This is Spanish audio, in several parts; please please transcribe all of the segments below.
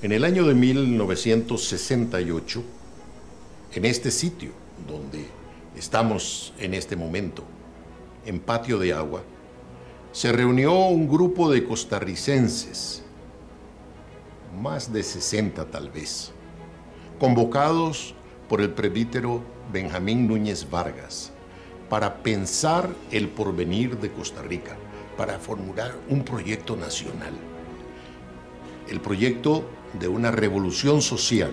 En el año de 1968, en este sitio donde estamos en este momento, en Patio de Agua, se reunió un grupo de costarricenses, más de 60 tal vez, convocados por el presbítero Benjamín Núñez Vargas, para pensar el porvenir de Costa Rica, para formular un proyecto nacional. El proyecto de una revolución social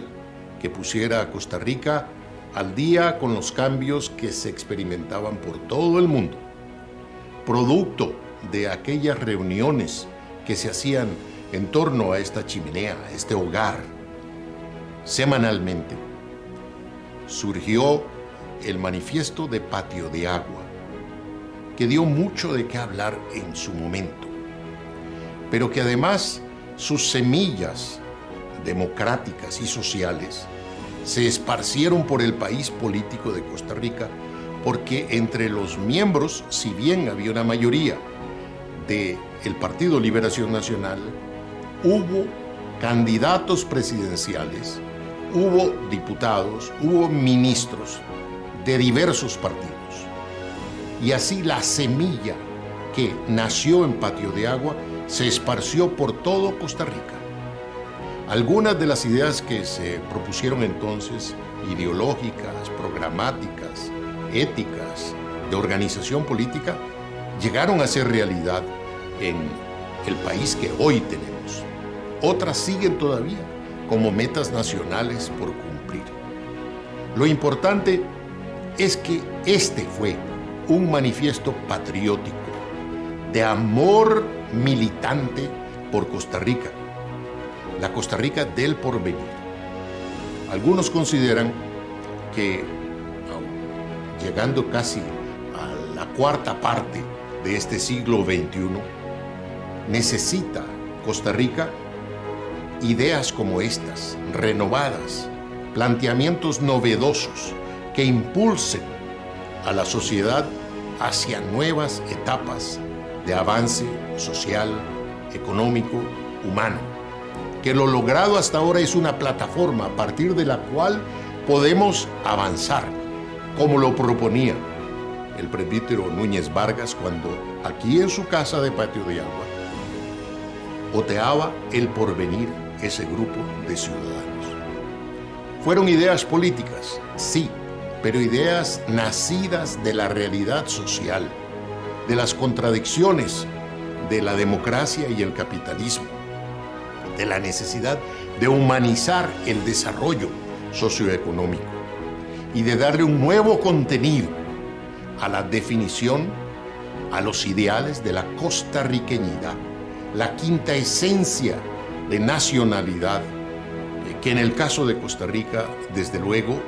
que pusiera a Costa Rica al día con los cambios que se experimentaban por todo el mundo. Producto de aquellas reuniones que se hacían en torno a esta chimenea, a este hogar, semanalmente, surgió el manifiesto de Patio de Agua, que dio mucho de qué hablar en su momento, pero que además sus semillas democráticas y sociales se esparcieron por el país político de Costa Rica, porque entre los miembros, si bien había una mayoría del Partido Liberación Nacional, hubo candidatos presidenciales, hubo diputados, hubo ministros de diversos partidos. Y así la semilla que nació en Patio de Agua se esparció por todo Costa Rica. Algunas de las ideas que se propusieron entonces, ideológicas, programáticas, éticas, de organización política, llegaron a ser realidad en el país que hoy tenemos. Otras siguen todavía como metas nacionales por cumplir. Lo importante es que este fue un manifiesto patriótico de amor militante por Costa Rica, la Costa Rica del porvenir. Algunos consideran que, llegando casi a la cuarta parte de este siglo XXI, necesita Costa Rica ideas como estas, renovadas, planteamientos novedosos que impulsen a la sociedad hacia nuevas etapas de avance social, económico, humano. Que lo logrado hasta ahora es una plataforma a partir de la cual podemos avanzar, como lo proponía el presbítero Núñez Vargas cuando aquí en su casa de Patio de Agua oteaba el porvenir ese grupo de ciudadanos. Fueron ideas políticas, sí, pero ideas nacidas de la realidad social, de las contradicciones de la democracia y el capitalismo, de la necesidad de humanizar el desarrollo socioeconómico y de darle un nuevo contenido a la definición, a los ideales de la costarriqueñidad, la quinta esencia de nacionalidad, que en el caso de Costa Rica, desde luego,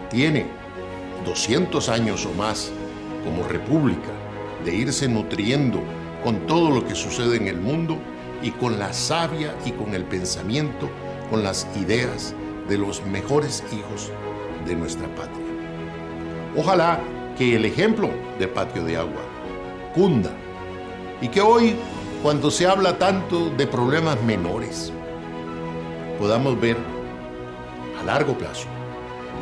tiene 200 años o más como república, de irse nutriendo con todo lo que sucede en el mundo y con la savia y con el pensamiento, con las ideas de los mejores hijos de nuestra patria. Ojalá que el ejemplo de Patio de Agua cunda y que hoy, cuando se habla tanto de problemas menores, podamos ver a largo plazo.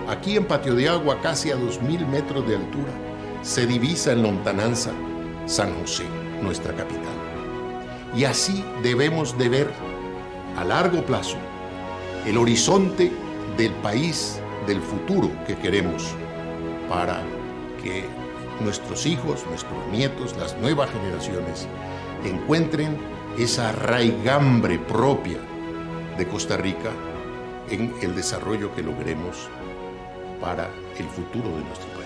Aquí en Patio de Agua, casi a 2.000 metros de altura, se divisa en lontananza San José, nuestra capital. Y así debemos de ver a largo plazo el horizonte del país del futuro que queremos para que nuestros hijos, nuestros nietos, las nuevas generaciones encuentren esa raigambre propia de Costa Rica en el desarrollo que logremos para el futuro de nuestro país.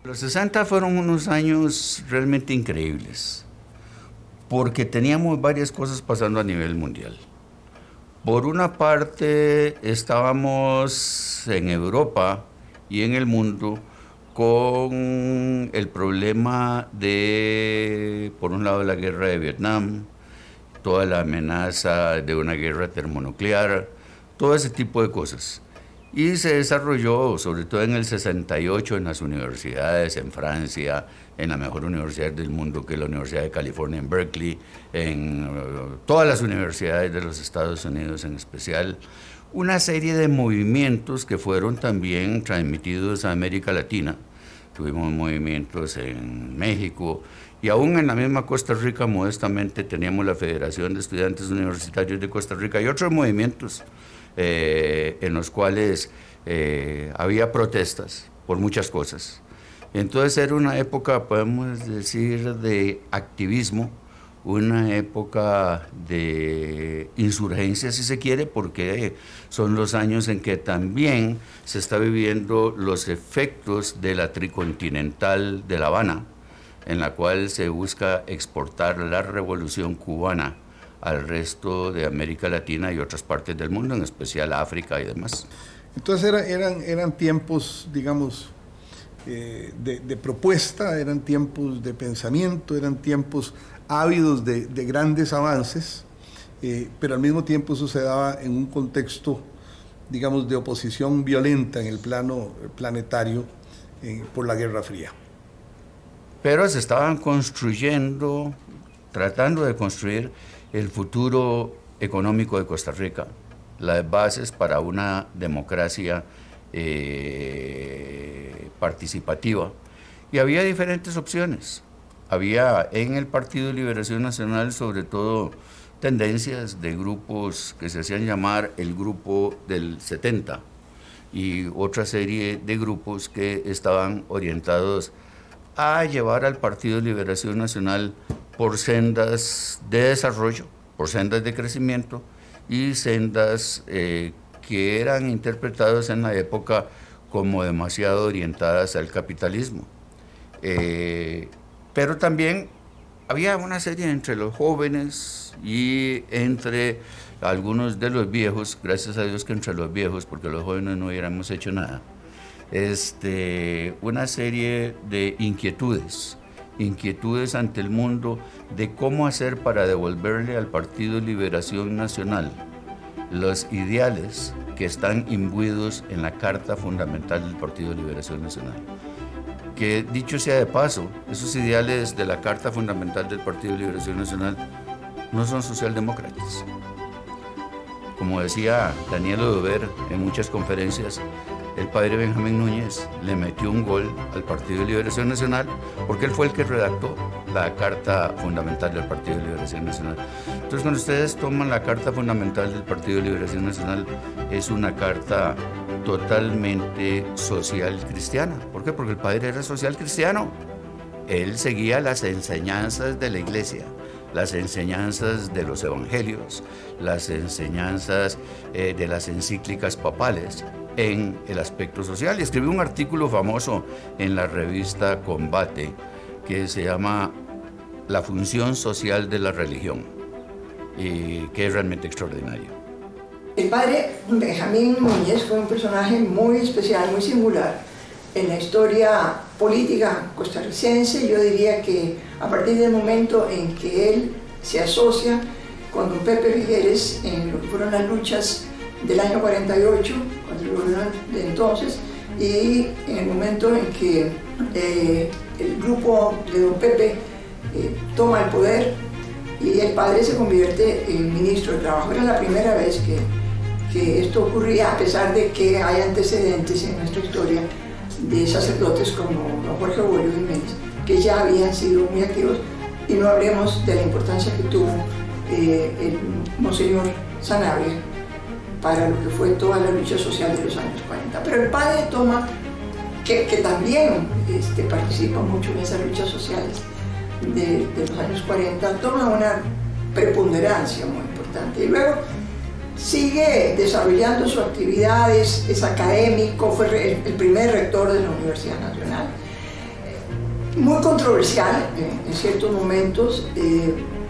Los 60 fueron unos años realmente increíbles, porque teníamos varias cosas pasando a nivel mundial. Por una parte, estábamos en Europa y en el mundo con el problema de, por un lado, la guerra de Vietnam, toda la amenaza de una guerra termonuclear, todo ese tipo de cosas. Y se desarrolló, sobre todo en el 68, en las universidades, en Francia, en la mejor universidad del mundo, que es la Universidad de California en Berkeley, en todas las universidades de los Estados Unidos en especial, una serie de movimientos que fueron también transmitidos a América Latina. Tuvimos movimientos en México y aún en la misma Costa Rica, modestamente, teníamos la Federación de Estudiantes Universitarios de Costa Rica y otros movimientos en los cuales había protestas por muchas cosas. Entonces era una época, podemos decir, de activismo, una época de insurgencia, si se quiere, porque son los años en que también se está viviendo los efectos de la tricontinental de La Habana, en la cual se busca exportar la revolución cubana al resto de América Latina y otras partes del mundo, en especial África y demás. Entonces eran tiempos, digamos, de propuesta, eran tiempos de pensamiento, eran tiempos ávidos de grandes avances, pero al mismo tiempo eso se daba en un contexto, digamos, de oposición violenta en el plano planetario por la Guerra Fría. Pero se estaban construyendo, tratando de construir el futuro económico de Costa Rica, las bases para una democracia participativa. Y había diferentes opciones. Había en el Partido de Liberación Nacional, sobre todo, tendencias de grupos que se hacían llamar el Grupo del 70 y otra serie de grupos que estaban orientados a llevar al Partido de Liberación Nacional por sendas de desarrollo, por sendas de crecimiento y sendas que eran interpretadas en la época como demasiado orientadas al capitalismo. Pero también había una serie entre los jóvenes y entre algunos de los viejos, gracias a Dios que entre los viejos, porque los jóvenes no hubiéramos hecho nada, una serie de inquietudes ante el mundo de cómo hacer para devolverle al Partido de Liberación Nacional los ideales que están imbuidos en la Carta Fundamental del Partido de Liberación Nacional. Que dicho sea de paso, esos ideales de la Carta Fundamental del Partido de Liberación Nacional no son socialdemócratas. Como decía Daniel Odover en muchas conferencias, el padre Benjamín Núñez le metió un gol al Partido de Liberación Nacional porque él fue el que redactó la Carta Fundamental del Partido de Liberación Nacional. Entonces, cuando ustedes toman la Carta Fundamental del Partido de Liberación Nacional, es una carta totalmente social cristiana. ¿Por qué? Porque el padre era social cristiano. Él seguía las enseñanzas de la iglesia, las enseñanzas de los evangelios, las enseñanzas de las encíclicas papales en el aspecto social. Y escribió un artículo famoso en la revista Combate que se llama La función social de la religión, y que es realmente extraordinario. El padre Benjamín Núñez fue un personaje muy especial, muy singular en la historia política costarricense. Yo diría que a partir del momento en que él se asocia con don Pepe Figueres en lo que fueron las luchas del año 48, contra el gobierno de entonces, y en el momento en que el grupo de don Pepe toma el poder y el padre se convierte en ministro de Trabajo. Era la primera vez que esto ocurría, a pesar de que hay antecedentes en nuestra historia de sacerdotes como don Jorge Bolio Jiménez, que ya habían sido muy activos, y no hablemos de la importancia que tuvo el Monseñor Sanabria para lo que fue toda la lucha social de los años 40. Pero el padre toma, que también participa mucho en esas luchas sociales de los años 40, toma una preponderancia muy importante. Y luego sigue desarrollando sus actividades, es académico, fue el primer rector de la Universidad Nacional. Muy controversial en ciertos momentos,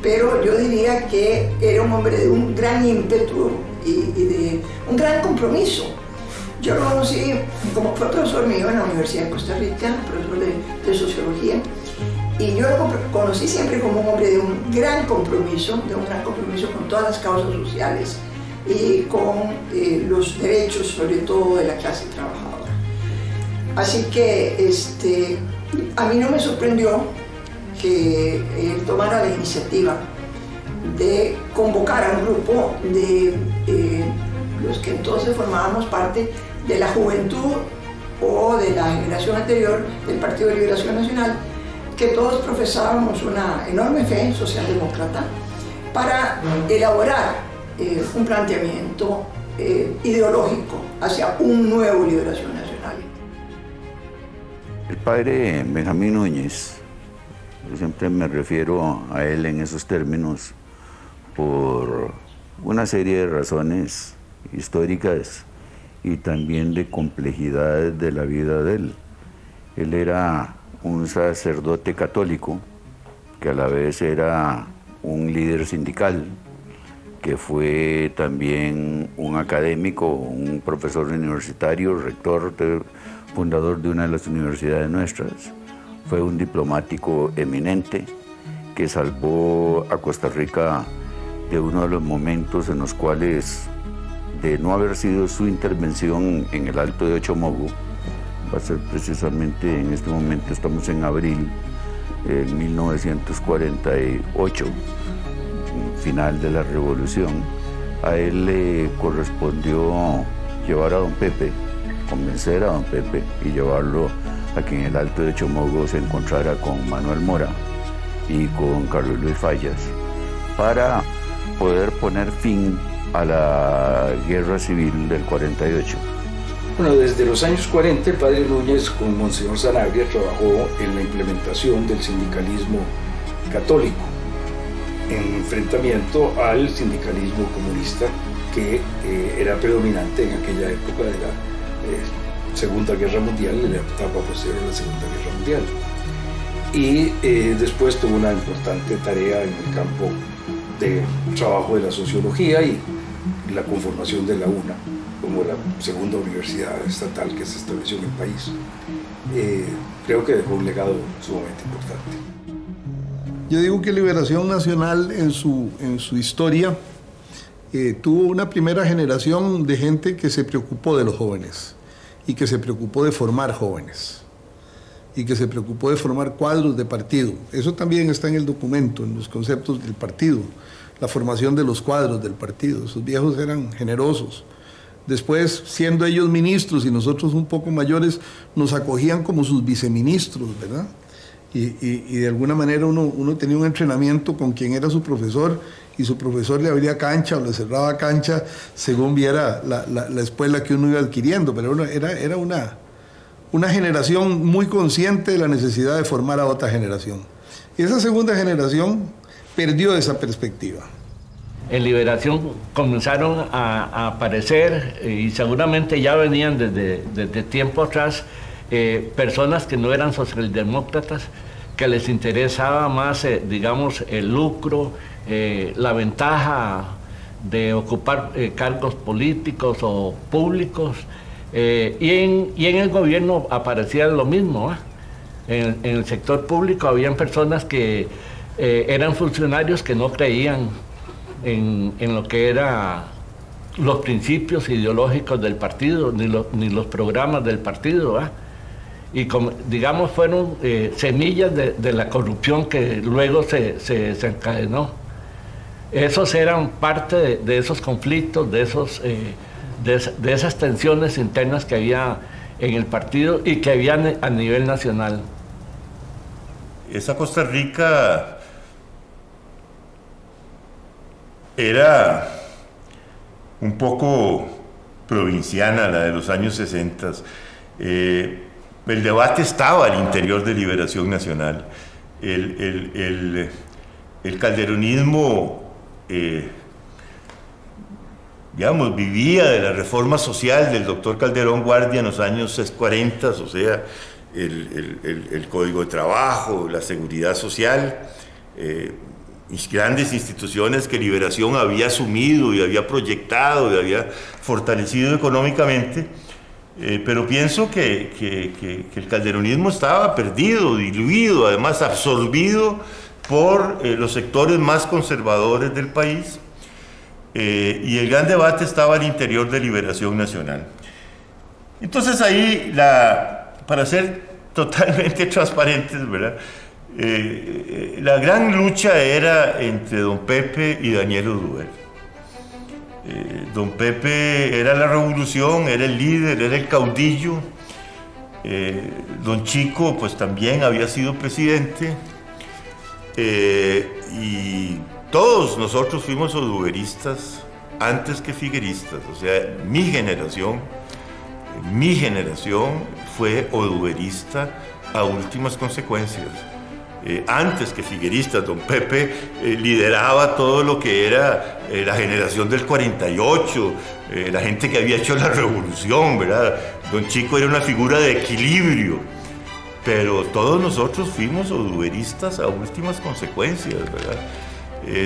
pero yo diría que era un hombre de un gran ímpetu y de un gran compromiso. Yo lo conocí como fue profesor mío en la Universidad de Costa Rica, profesor de sociología, Y yo lo conocí siempre como un hombre de un gran compromiso con todas las causas sociales y con los derechos, sobre todo, de la clase trabajadora. Así que a mí no me sorprendió que él tomara la iniciativa de convocar a un grupo de los que entonces formábamos parte de la juventud o de la generación anterior del Partido de Liberación Nacional, que todos profesábamos una enorme fe socialdemócrata, para elaborar un planteamiento ideológico hacia un nuevo Liberación Nacional. El padre Benjamín Núñez, yo siempre me refiero a él en esos términos por una serie de razones históricas y también de complejidades de la vida de él. Él era un sacerdote católico que a la vez era un líder sindical, que fue también un académico, un profesor universitario, rector, fundador de una de las universidades nuestras. Fue un diplomático eminente que salvó a Costa Rica de uno de los momentos en los cuales, de no haber sido su intervención en el Alto de Ochomogo, va a ser precisamente en este momento, estamos en abril de 1948, final de la revolución, a él le correspondió llevar a don Pepe, convencer a don Pepe y llevarlo a que en el Alto de Ochomogo se encontrara con Manuel Mora y con Carlos Luis Fallas para poder poner fin a la guerra civil del 48. Bueno, desde los años 40 el padre Núñez con Monseñor Sanabria trabajó en la implementación del sindicalismo católico, en enfrentamiento al sindicalismo comunista que era predominante en aquella época de la Segunda Guerra Mundial, en la etapa posterior a la Segunda Guerra Mundial. Y después tuvo una importante tarea en el campo de trabajo de la sociología y la conformación de la UNA, como la segunda universidad estatal que se estableció en el país. Creo que dejó un legado sumamente importante. Yo digo que Liberación Nacional en su historia tuvo una primera generación de gente que se preocupó de los jóvenes y que se preocupó de formar jóvenes y que se preocupó de formar cuadros de partido. Eso también está en el documento, en los conceptos del partido, la formación de los cuadros del partido. Esos viejos eran generosos. Después, siendo ellos ministros y nosotros un poco mayores, nos acogían como sus viceministros, ¿verdad? Y de alguna manera uno tenía un entrenamiento con quien era su profesor y su profesor le abría cancha o le cerraba cancha según viera la escuela que uno iba adquiriendo, pero era una generación muy consciente de la necesidad de formar a otra generación. Y esa segunda generación perdió esa perspectiva. En Liberación comenzaron a aparecer, y seguramente ya venían desde tiempo atrás, personas que no eran socialdemócratas, que les interesaba más, digamos, el lucro, la ventaja de ocupar cargos políticos o públicos, y en el gobierno aparecía lo mismo, ¿eh? En el sector público habían personas que eran funcionarios que no creían en lo que eran los principios ideológicos del partido, ni los programas del partido, ¿eh? Y como, digamos, fueron semillas de la corrupción que luego se encadenó. Esos eran parte de esos conflictos, de esas tensiones internas que había en el partido y que había a nivel nacional. Esa Costa Rica era un poco provinciana, la de los años 60. El debate estaba al interior de Liberación Nacional. El calderonismo, digamos, vivía de la reforma social del doctor Calderón Guardia en los años 40, o sea, el Código de Trabajo, la Seguridad Social, grandes instituciones que Liberación había asumido y había proyectado y había fortalecido económicamente. pero pienso que el calderonismo estaba perdido, diluido, además absorbido por los sectores más conservadores del país, y el gran debate estaba al interior de Liberación Nacional. Entonces ahí, para ser totalmente transparentes, ¿verdad? La gran lucha era entre don Pepe y Daniel Oduber. Don Pepe era la revolución, era el líder, era el caudillo. Don Chico pues también había sido presidente, y todos nosotros fuimos oduberistas antes que figueristas. O sea, mi generación fue oduberista a últimas consecuencias. Antes que figueristas, don Pepe lideraba todo lo que era la generación del 48, la gente que había hecho la revolución, ¿verdad? Don Chico era una figura de equilibrio, pero todos nosotros fuimos oduberistas a últimas consecuencias, ¿verdad?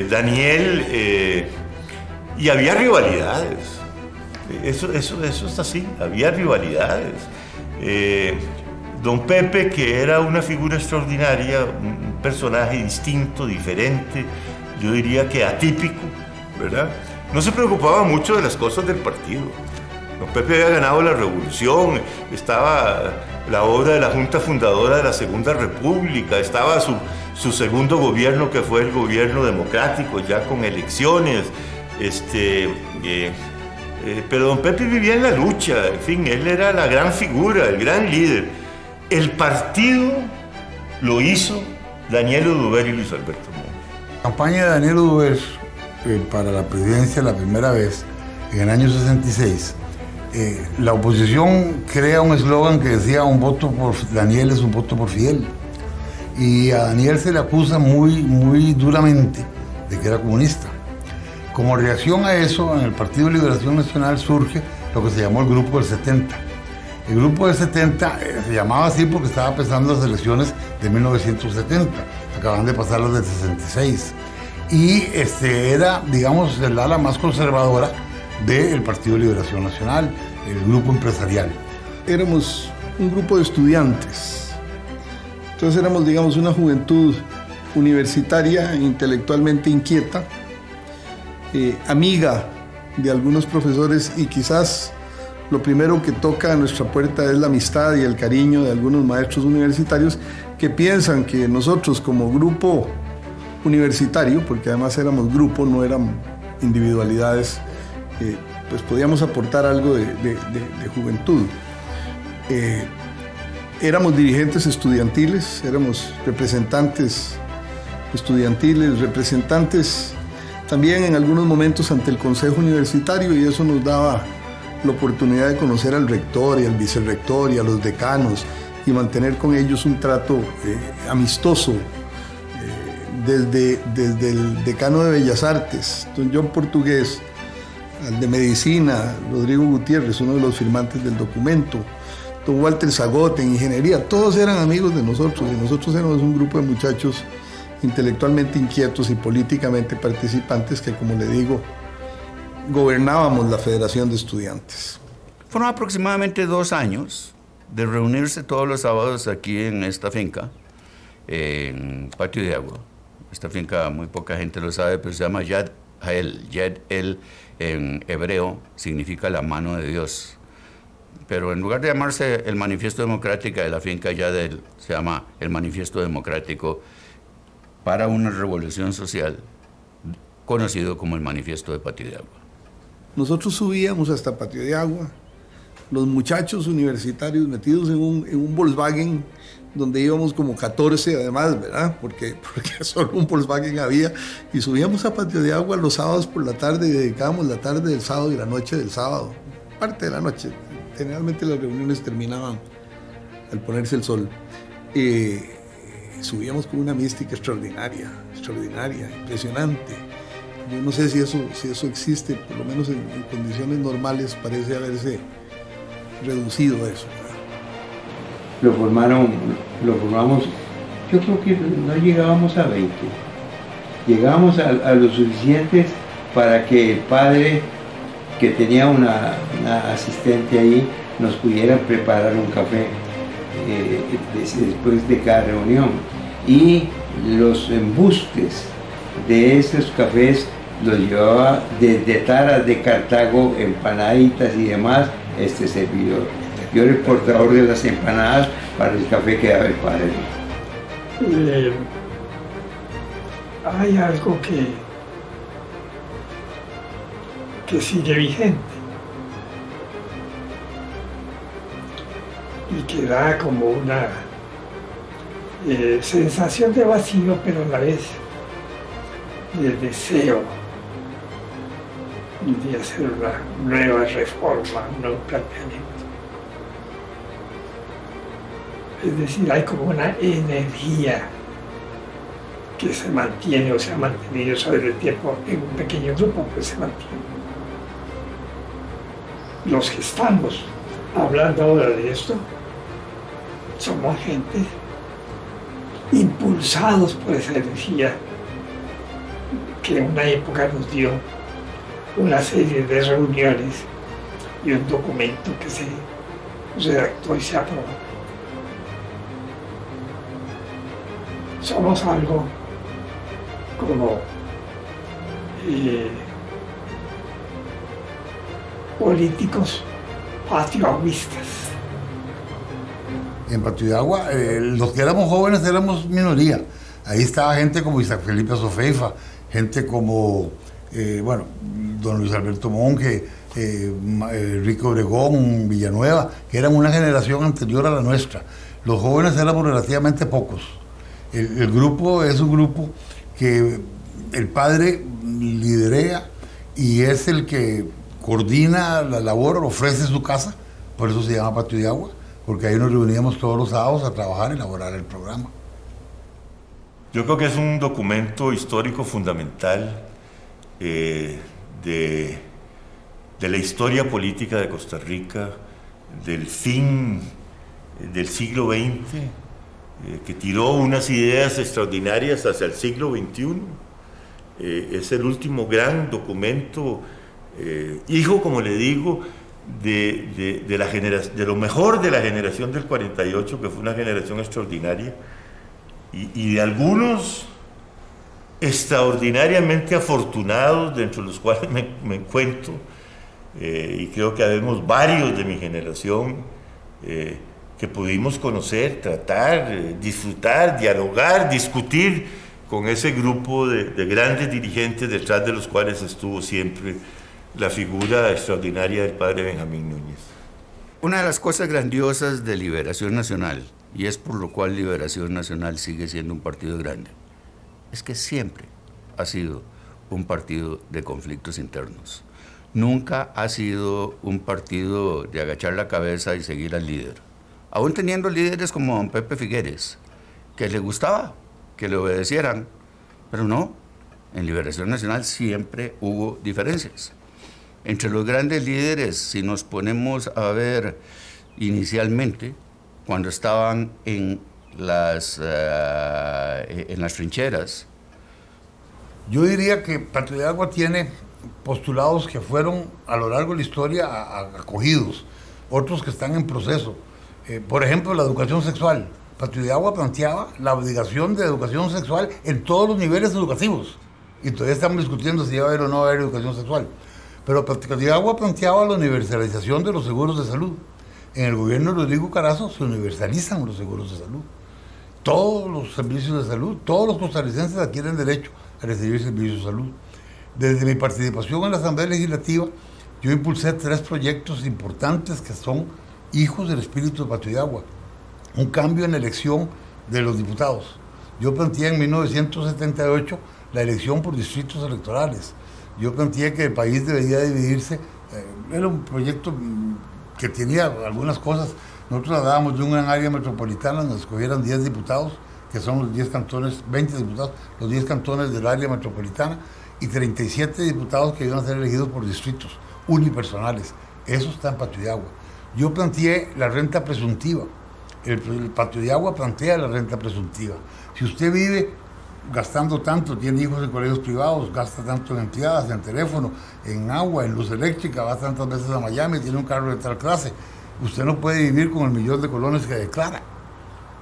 Daniel, y había rivalidades, eso es así, había rivalidades. Don Pepe, que era una figura extraordinaria, un personaje distinto, diferente, yo diría que atípico, ¿verdad? No se preocupaba mucho de las cosas del partido. Don Pepe había ganado la revolución, estaba la obra de la Junta Fundadora de la Segunda República, estaba su segundo gobierno, que fue el gobierno democrático, ya con elecciones, pero don Pepe vivía en la lucha, en fin, él era la gran figura, el gran líder. El partido lo hizo Daniel Oduber y Luis Alberto Monge. La campaña de Daniel Oduber para la presidencia la primera vez, en el año 66, la oposición crea un eslogan que decía: un voto por Daniel es un voto por Fidel. Y a Daniel se le acusa muy duramente de que era comunista. Como reacción a eso, en el Partido de Liberación Nacional surge lo que se llamó el Grupo del 70. El Grupo del 70 se llamaba así porque estaba pensando las elecciones de 1970, acaban de pasar las del 66. Y era, digamos, el ala más conservadora del Partido de Liberación Nacional, el grupo empresarial. Éramos un grupo de estudiantes, entonces éramos, digamos, una juventud universitaria, intelectualmente inquieta, amiga de algunos profesores, y quizás lo primero que toca a nuestra puerta es la amistad y el cariño de algunos maestros universitarios que piensan que nosotros, como grupo universitario, porque además éramos grupo, no eran individualidades, pues podíamos aportar algo de juventud. Éramos dirigentes estudiantiles, éramos representantes estudiantiles, representantes también en algunos momentos ante el Consejo Universitario, y eso nos daba la oportunidad de conocer al rector y al vicerrector y a los decanos y mantener con ellos un trato amistoso, desde el decano de Bellas Artes, don John Portugués, al de Medicina, Rodrigo Gutiérrez, uno de los firmantes del documento, don Walter Zagote en Ingeniería, todos eran amigos de nosotros, y nosotros éramos un grupo de muchachos intelectualmente inquietos y políticamente participantes que, como le digo, gobernábamos la Federación de Estudiantes. Fueron aproximadamente 2 años de reunirse todos los sábados aquí en esta finca, en Patio de Agua. Esta finca muy poca gente lo sabe, pero se llama Yad El. Yad El en hebreo significa la mano de Dios. Pero en lugar de llamarse el Manifiesto Democrático de la finca Yad El, se llama el Manifiesto Democrático para una Revolución Social, conocido como el Manifiesto de Patio de Agua. Nosotros subíamos hasta Patio de Agua, los muchachos universitarios metidos en un Volkswagen, donde íbamos como 14 además, ¿verdad? Porque solo un Volkswagen había, y subíamos a Patio de Agua los sábados por la tarde y dedicábamos la tarde del sábado y la noche del sábado, parte de la noche. Generalmente las reuniones terminaban al ponerse el sol. Subíamos con una mística extraordinaria, impresionante. Yo no sé si eso existe, por lo menos en condiciones normales parece haberse reducido a eso, ¿verdad? Lo formamos, yo creo que no llegábamos a 20. Llegábamos a lo suficientes para que el padre, que tenía una asistente ahí, nos pudieran preparar un café después de cada reunión. Y los embustes de esos cafés los llevaba desde Taras de Cartago, empanaditas y demás, este servidor. Yo era el portador de las empanadas para el café que daba el padre. Hay algo que sigue vigente y que da como una sensación de vacío, pero a la vez de deseo de hacer una nueva reforma, un nuevo planteamiento. Es decir, hay como una energía que se mantiene o se ha mantenido sobre el tiempo en un pequeño grupo, pues se mantiene. Los que estamos hablando ahora de esto somos gente impulsados por esa energía que en una época nos dio una serie de reuniones y un documento que se redactó y se aprobó. Somos algo como políticos patriotistas. En Patio de Agua, los que éramos jóvenes éramos minoría. Ahí estaba gente como Isaac Felipe Sofeifa, gente como, don Luis Alberto Monge, Enrique Obregón, Villanueva, que eran una generación anterior a la nuestra. Los jóvenes éramos relativamente pocos. El grupo es un grupo que el padre liderea y es el que coordina la labor, ofrece su casa, por eso se llama Patio de Agua, porque ahí nos reuníamos todos los sábados a trabajar y elaborar el programa. Yo creo que es un documento histórico fundamental de la historia política de Costa Rica, del fin del siglo XX, que tiró unas ideas extraordinarias hacia el siglo XXI. Es el último gran documento, hijo, como le digo, de lo mejor de la generación del 48, que fue una generación extraordinaria, y de algunos extraordinariamente afortunados, dentro de los cuales me encuentro, y creo que habemos varios de mi generación que pudimos conocer, tratar, disfrutar, dialogar, discutir con ese grupo de grandes dirigentes detrás de los cuales estuvo siempre la figura extraordinaria del padre Benjamín Núñez. Una de las cosas grandiosas de Liberación Nacional, y es por lo cual Liberación Nacional sigue siendo un partido grande, es que siempre ha sido un partido de conflictos internos. Nunca ha sido un partido de agachar la cabeza y seguir al líder. Aún teniendo líderes como don Pepe Figueres, que le gustaba que le obedecieran, pero no, en Liberación Nacional siempre hubo diferencias. Entre los grandes líderes, si nos ponemos a ver inicialmente, cuando estaban en las trincheras. Yo diría que Patio de Agua tiene postulados que fueron a lo largo de la historia acogidos, otros que están en proceso. Por ejemplo, la educación sexual. Patio de Agua planteaba la obligación de educación sexual en todos los niveles educativos. Y todavía estamos discutiendo si va a haber o no va a haber educación sexual. Pero Patio de Agua planteaba la universalización de los seguros de salud. En el gobierno de Rodrigo Carazo se universalizan los seguros de salud. Todos los servicios de salud, todos los costarricenses adquieren derecho a recibir servicios de salud. Desde mi participación en la Asamblea Legislativa, yo impulsé 3 proyectos importantes que son hijos del espíritu de Patio de Agua. Un cambio en la elección de los diputados. Yo planteé en 1978 la elección por distritos electorales. Yo planteé que el país debería dividirse. Era un proyecto que tenía algunas cosas. Nosotros hablábamos de un gran área metropolitana donde escogieran 10 diputados, que son los 10 cantones, 20 diputados, los 10 cantones del área metropolitana, y 37 diputados que iban a ser elegidos por distritos unipersonales. Eso está en Patio de Agua. Yo planteé la renta presuntiva. El Patio de Agua plantea la renta presuntiva. Si usted vive gastando tanto, tiene hijos en colegios privados, gasta tanto en empleadas, en teléfono, en agua, en luz eléctrica, va tantas veces a Miami, tiene un carro de tal clase, usted no puede vivir con el 1.000.000 de colones que declara.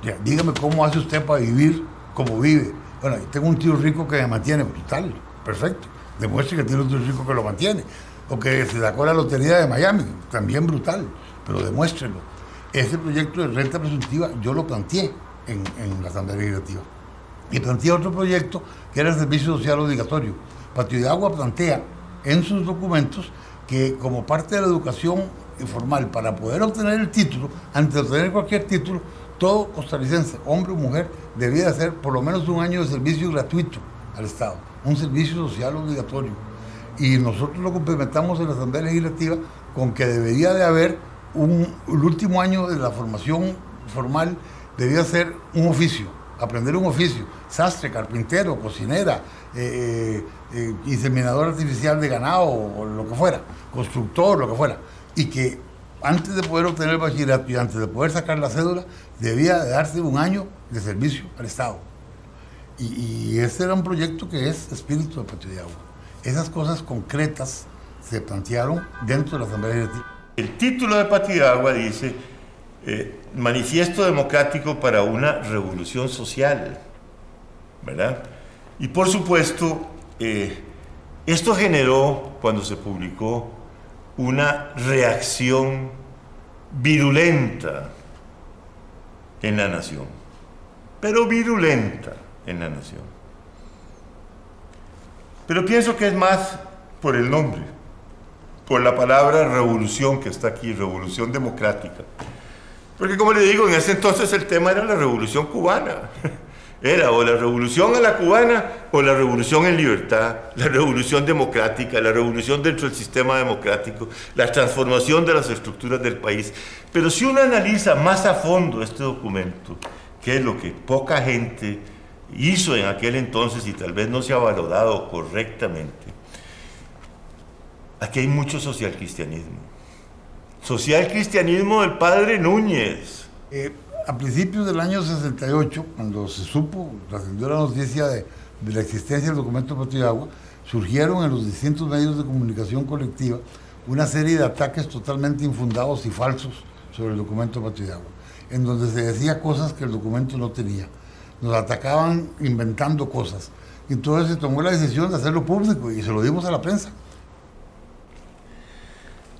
Ya, dígame cómo hace usted para vivir como vive. Bueno, tengo un tío rico que me mantiene, brutal, perfecto. Demuestre que tiene un tío rico que lo mantiene. O que se sacó la lotería de Miami, también brutal, pero demuéstrelo. Ese proyecto de renta presuntiva yo lo planteé en la Asamblea Legislativa. Y planteé otro proyecto que era el servicio social obligatorio. Patio de Agua plantea en sus documentos que como parte de la educación informal, para poder obtener el título, antes de obtener cualquier título, todo costarricense, hombre o mujer, debía hacer por lo menos un año de servicio gratuito al Estado, un servicio social obligatorio. Y nosotros lo complementamos en la Asamblea Legislativa con que debería de haber el último año de la formación formal, debía ser un oficio, aprender un oficio, sastre, carpintero, cocinera, inseminador artificial de ganado o lo que fuera, constructor, lo que fuera, y que antes de poder obtener el bachillerato y antes de poder sacar la cédula, debía de darse un año de servicio al Estado. Y ese era un proyecto que es espíritu de Patio de Agua. Esas cosas concretas se plantearon dentro de la Asamblea Legislativa. El título de Patio de Agua dice Manifiesto Democrático para una Revolución Social, ¿verdad? Y por supuesto, esto generó, cuando se publicó, una reacción virulenta en la nación, pero virulenta en la nación. Pero pienso que es más por el nombre, por la palabra revolución que está aquí, revolución democrática. Porque como le digo, en ese entonces el tema era la revolución cubana. Era o la revolución a la cubana o la revolución en libertad, la revolución democrática, la revolución dentro del sistema democrático, la transformación de las estructuras del país. Pero si uno analiza más a fondo este documento, que es lo que poca gente hizo en aquel entonces y tal vez no se ha valorado correctamente, aquí hay mucho socialcristianismo. Socialcristianismo del padre Núñez. A principios del año 68, cuando se supo, trascendió la noticia de la existencia del documento Patio de Agua, surgieron en los distintos medios de comunicación colectiva una serie de ataques totalmente infundados y falsos sobre el documento Patio de Agua, en donde se decía cosas que el documento no tenía. Nos atacaban inventando cosas. Y entonces se tomó la decisión de hacerlo público y se lo dimos a la prensa.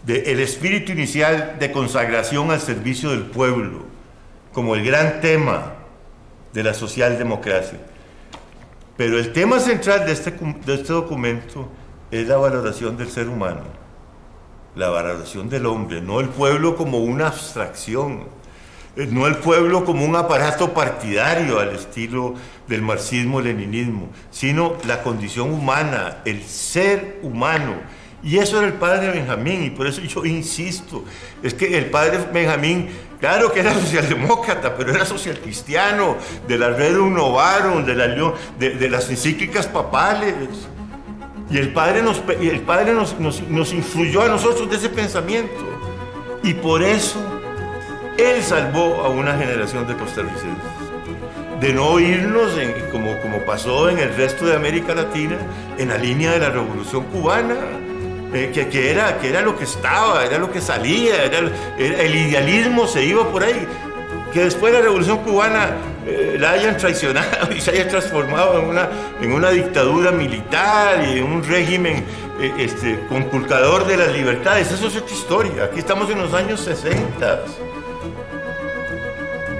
El espíritu inicial de consagración al servicio del pueblo, como el gran tema de la socialdemocracia. Pero el tema central de este documento es la valoración del ser humano, la valoración del hombre, no el pueblo como una abstracción, no el pueblo como un aparato partidario al estilo del marxismo-leninismo, sino la condición humana, el ser humano. Y eso era el padre Benjamín, y por eso yo insisto, es que el padre Benjamín, claro que era socialdemócrata, pero era socialcristiano, de la Rerum Novarum, de las encíclicas papales. Y el padre nos influyó a nosotros de ese pensamiento. Y por eso él salvó a una generación de costarricenses de no irnos, como pasó en el resto de América Latina, en la línea de la Revolución Cubana. Que era lo que estaba, era lo que salía, el idealismo se iba por ahí. Que después de la Revolución Cubana la hayan traicionado y se haya transformado en una dictadura militar y en un régimen conculcador de las libertades, eso es otra historia. Aquí estamos en los años 60.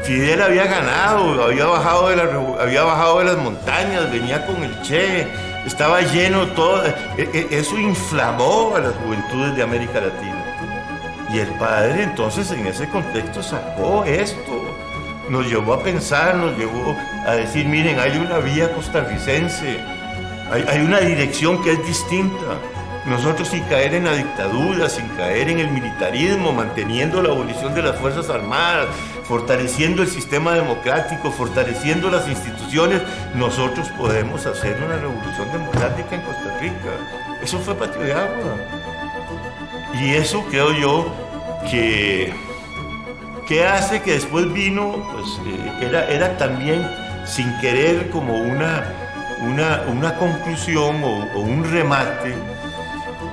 Fidel había ganado, había bajado de las montañas, venía con el Che. Estaba lleno todo, eso inflamó a las juventudes de América Latina. Y el padre entonces en ese contexto sacó esto, nos llevó a pensar, nos llevó a decir, miren, hay una vía costarricense, hay una dirección que es distinta. Nosotros sin caer en la dictadura, sin caer en el militarismo, manteniendo la abolición de las Fuerzas Armadas, fortaleciendo el sistema democrático, fortaleciendo las instituciones, nosotros podemos hacer una revolución democrática en Costa Rica. Eso fue Patio de Agua. Y eso creo yo que hace que después vino, pues era también sin querer como una conclusión o un remate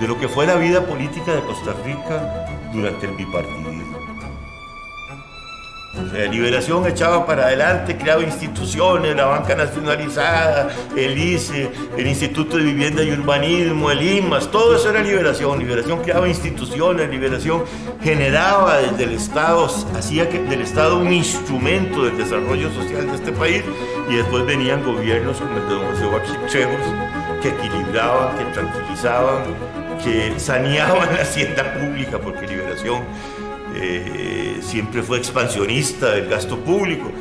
de lo que fue la vida política de Costa Rica durante el bipartidismo. O sea, Liberación echaba para adelante, creaba instituciones, la banca nacionalizada, el ICE, el Instituto de Vivienda y Urbanismo, el IMAS, todo eso era Liberación. Liberación creaba instituciones, Liberación generaba desde el Estado, hacía del Estado un instrumento del desarrollo social de este país, y después venían gobiernos como el de don José Joaquín Trejos, que equilibraban, que tranquilizaban, que saneaban la hacienda pública, porque Liberación siempre fue expansionista del gasto público.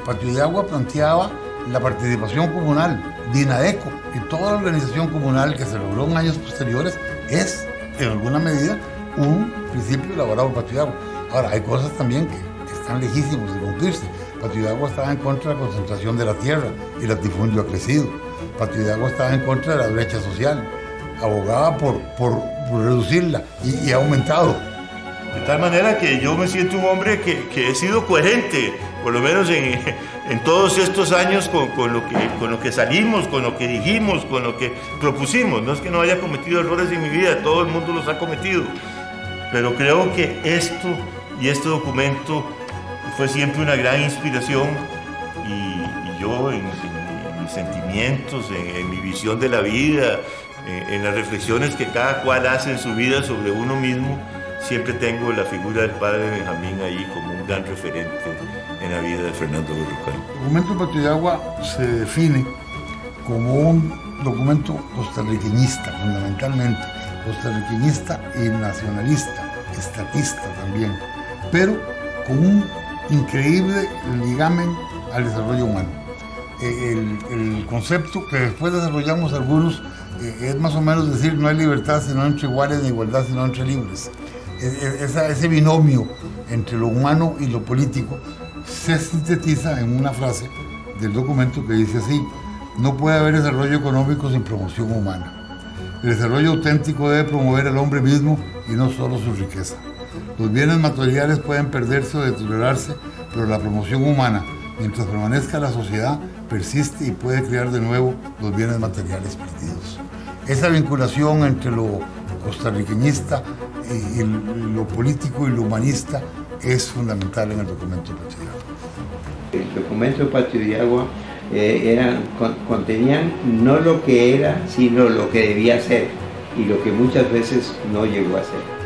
Patuidagua planteaba la participación comunal, DINAECO y toda la organización comunal que se logró en años posteriores es, en alguna medida, un principio elaborado por Patuidagua. Ahora, hay cosas también que están lejísimos de cumplirse. Patuidagua estaba en contra de la concentración de la tierra y el latifundio ha crecido. Patuidagua estaba en contra de la brecha social, abogaba por reducirla y ha aumentado. De tal manera que yo me siento un hombre que he sido coherente, por lo menos en todos estos años, con lo que salimos, con lo que dijimos, con lo que propusimos. No es que no haya cometido errores en mi vida, todo el mundo los ha cometido. Pero creo que esto y este documento fue siempre una gran inspiración, y yo en mis sentimientos, en mi visión de la vida, en las reflexiones que cada cual hace en su vida sobre uno mismo, siempre tengo la figura del padre Benjamín ahí como un gran referente en la vida de Fernando Berrocal. El documento de Patuidagua se define como un documento costarriqueñista, fundamentalmente, costarriqueñista y nacionalista, estatista también, pero con un increíble ligamen al desarrollo humano. El concepto que después desarrollamos algunos es más o menos decir: no hay libertad sino entre iguales, ni igualdad sino entre libres. Ese binomio entre lo humano y lo político se sintetiza en una frase del documento que dice así: no puede haber desarrollo económico sin promoción humana. El desarrollo auténtico debe promover al hombre mismo y no solo su riqueza. Los bienes materiales pueden perderse o deteriorarse, pero la promoción humana, mientras permanezca la sociedad, persiste y puede crear de nuevo los bienes materiales perdidos. Esa vinculación entre lo costarriqueñista y lo político y lo humanista es fundamental en el documento de Patuidagua. El documento de Patuidagua contenían no lo que era, sino lo que debía ser, y lo que muchas veces no llegó a ser.